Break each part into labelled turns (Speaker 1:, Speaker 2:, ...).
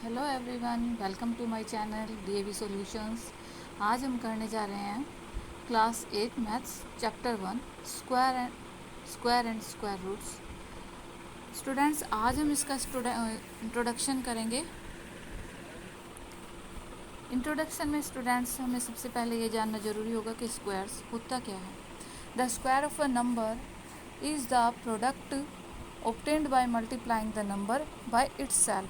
Speaker 1: Hello everyone, welcome to my channel DAV solutions. आज हम करने जा रहे हैं class 8 maths chapter 1 square and square roots. Students, आज हम इसका इंट्रोडक्शन करेंगे। इंट्रोडक्शन में स्टूडेंट्स हमें सबसे पहले ये जानना ज़रूरी होगा कि स्क्वायर्स होता क्या है। The square of a number is the product obtained by multiplying the number by itself।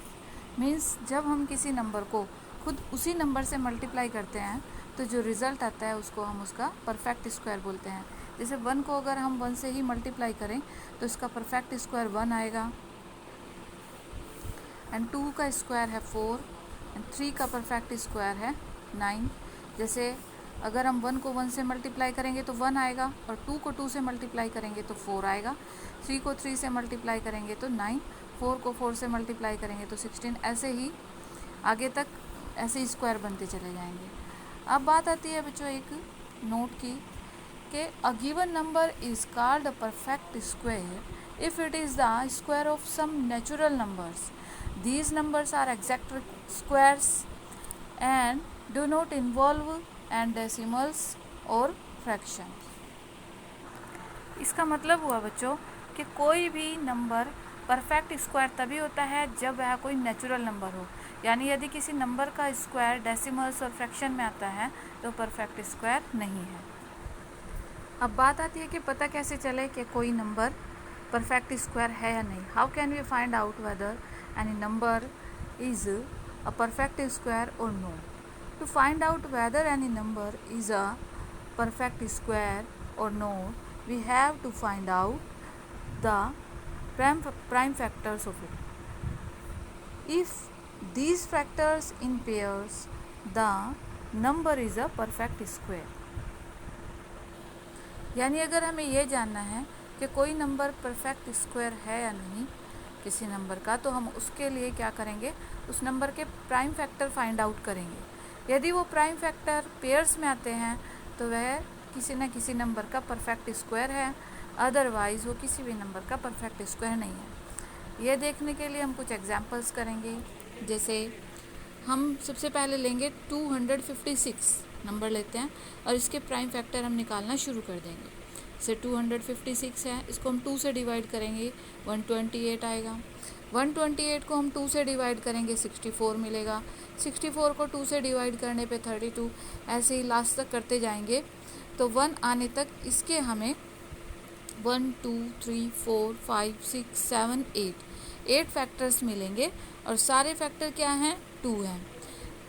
Speaker 1: Means जब हम किसी नंबर को खुद उसी नंबर से मल्टीप्लाई करते हैं तो जो रिज़ल्ट आता है उसको हम उसका परफेक्ट स्क्वायर बोलते हैं। जैसे 1 को अगर हम 1 से ही मल्टीप्लाई करें तो इसका परफेक्ट स्क्वायर 1 आएगा, एंड 2 का स्क्वायर है 4, एंड 3 का परफेक्ट स्क्वायर है 9। जैसे अगर हम 1 को 1 से मल्टीप्लाई करेंगे तो 1 आएगा, और 2 को 2 से मल्टीप्लाई करेंगे तो 4 आएगा, 3 को 3 से मल्टीप्लाई करेंगे तो 9, 4 को 4 से मल्टीप्लाई करेंगे तो 16। ऐसे ही आगे तक ऐसे ही स्क्वायर बनते चले जाएंगे। अब बात आती है बच्चों एक नोट की कि a given number is called a perfect square if it is the square of some natural numbers. These numbers are exact squares and do not involve and decimals और फ्रैक्शन। इसका मतलब हुआ बच्चों कि कोई भी नंबर परफेक्ट स्क्वायर तभी होता है जब वह कोई नेचुरल नंबर हो, यानी यदि किसी नंबर का स्क्वायर डेसिमल्स और फ्रैक्शन में आता है तो परफेक्ट स्क्वायर नहीं है। अब बात आती है कि पता कैसे चले कि कोई नंबर परफेक्ट स्क्वायर है या नहीं। How can we find out whether any number is a perfect square और no. To find out whether any number is a perfect square or not, we have to find out the prime factors of it. If these factors in pairs, the number is a perfect square. यानी अगर हमें यह जानना है कि कोई number perfect square है या नहीं किसी नंबर का, तो हम उसके लिए क्या करेंगे, उस नंबर के प्राइम फैक्टर फाइंड आउट करेंगे। यदि वो प्राइम फैक्टर पेयर्स में आते हैं तो वह किसी न किसी नंबर का परफेक्ट स्क्वायर है, अदरवाइज़ वो किसी भी नंबर का परफेक्ट स्क्वायर नहीं है। यह देखने के लिए हम कुछ एग्जांपल्स करेंगे। जैसे हम सबसे पहले लेंगे 256 नंबर लेते हैं और इसके प्राइम फैक्टर हम निकालना शुरू कर देंगे। जैसे 256 है, इसको हम 2 से डिवाइड करेंगे 128 आएगा। 128 को हम 2 से डिवाइड करेंगे 64 मिलेगा। 64 को 2 से डिवाइड करने पे 32। ऐसे ही लास्ट तक करते जाएंगे तो 1 आने तक इसके हमें 1 2 3 4 5 6 7 8 फैक्टर्स मिलेंगे, और सारे फैक्टर क्या हैं, 2 हैं।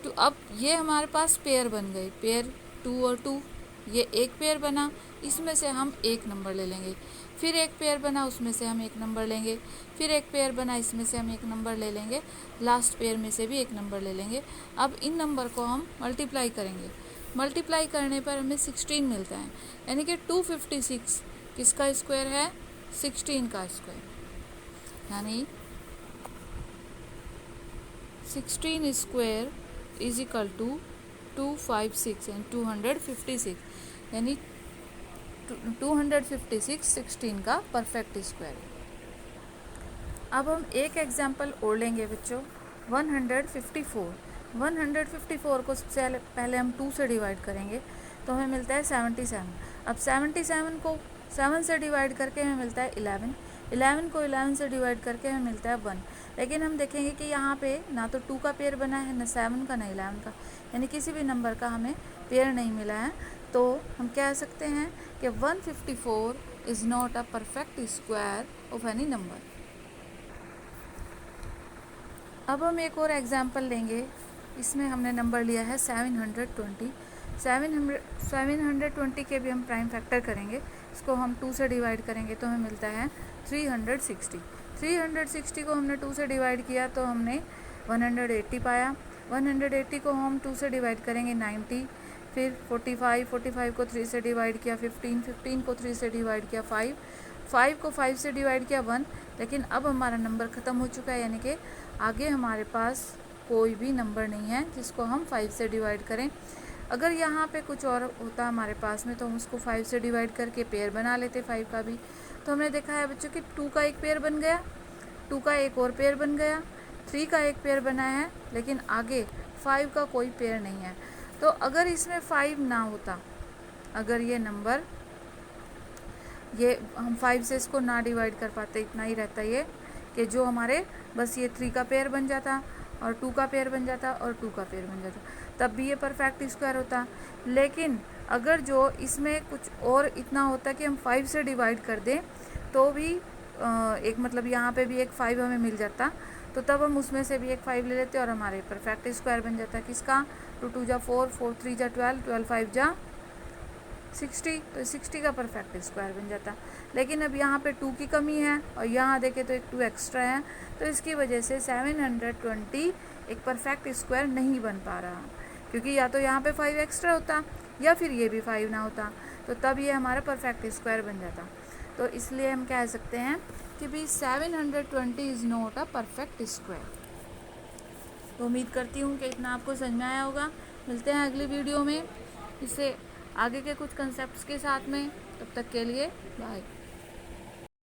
Speaker 1: तो अब ये हमारे पास पेयर बन गए, पेयर 2 और 2, ये एक पेयर बना, इसमें से हम एक नंबर ले लेंगे। फिर एक पेयर बना, उसमें से हम एक नंबर लेंगे। फिर एक पेयर बना, इसमें से हम एक नंबर ले लेंगे। लास्ट पेयर में से भी एक नंबर ले लेंगे। अब इन नंबर को हम मल्टीप्लाई करेंगे। मल्टीप्लाई करने पर हमें 16 मिलता है, यानी कि 256 किसका स्क्वायर है, 16 का स्क्वायर। यानी 16 square is equal to 256 and 256, यानी 256 16 का परफेक्ट स्क्वायर। अब हम एक एग्जांपल और लेंगे बच्चों, 154 को सबसे पहले हम 2 से डिवाइड करेंगे तो हमें मिलता है 77। अब 77 को 7 से डिवाइड करके हमें मिलता है 11। 11 को 11 से डिवाइड करके हमें मिलता है 1। लेकिन हम देखेंगे कि यहाँ पे ना तो 2 का पेयर बना है, ना 7 का, ना 11 का, यानी किसी भी नंबर का हमें पेयर नहीं मिला है। तो हम कह सकते हैं कि 154 is not a perfect square of any number. अब हम एक और एग्जांपल लेंगे। इसमें हमने नंबर लिया है 720। 720 के भी हम प्राइम फैक्टर करेंगे। इसको हम 2 से डिवाइड करेंगे तो हमें मिलता है 360। 360 को हमने 2 से डिवाइड किया तो हमने 180 पाया। 180 को हम 2 से डिवाइड करेंगे 90। फिर 45 को 3 से डिवाइड किया 15 को 3 से डिवाइड किया 5 को 5 से डिवाइड किया 1। लेकिन अब हमारा नंबर ख़त्म हो चुका है, यानी कि आगे हमारे पास कोई भी नंबर नहीं है जिसको हम 5 से डिवाइड करें। अगर यहाँ पे कुछ और होता हमारे पास में तो हम उसको 5 से डिवाइड करके पेयर बना लेते 5 का भी। तो हमने देखा है बच्चों कि 2 का एक पेयर बन गया, 2 का एक और पेयर बन गया, 3 का एक पेयर बना है लेकिन आगे 5 का कोई पेयर नहीं है। तो अगर इसमें 5 ना होता, अगर ये नंबर, ये हम 5 से इसको ना डिवाइड कर पाते, इतना ही रहता ये कि जो हमारे बस ये 3 का पेयर बन जाता और 2 का पेयर बन जाता और 2 का पेयर बन जाता, तब भी ये परफेक्ट स्क्वायर होता। लेकिन अगर जो इसमें कुछ और इतना होता कि हम 5 से डिवाइड कर दें तो भी एक मतलब यहाँ पे भी एक 5 हमें मिल जाता, तो तब हम उसमें से भी एक 5 ले लेते और हमारे परफेक्ट स्क्वायर बन जाता। किसका? 2 2 जा 4, 4 3 जा 12, 12 5 जा 60, तो 60 का परफेक्ट स्क्वायर बन जाता। लेकिन अब यहाँ पे 2 की कमी है और यहाँ देखें तो एक 2 एक्स्ट्रा है, तो इसकी वजह से 720 एक परफेक्ट स्क्वायर नहीं बन पा रहा, क्योंकि या तो यहाँ पे 5 एक्स्ट्रा होता या फिर ये भी 5 ना होता, तो तब ये हमारा परफेक्ट स्क्वायर बन जाता। तो इसलिए हम कह सकते हैं कि भी 720 is not a perfect square. तो उम्मीद करती हूँ कि इतना आपको समझ में आया होगा। मिलते हैं अगली वीडियो में इससे आगे के कुछ कंसेप्ट्स के साथ में, तब तक के लिए बाय।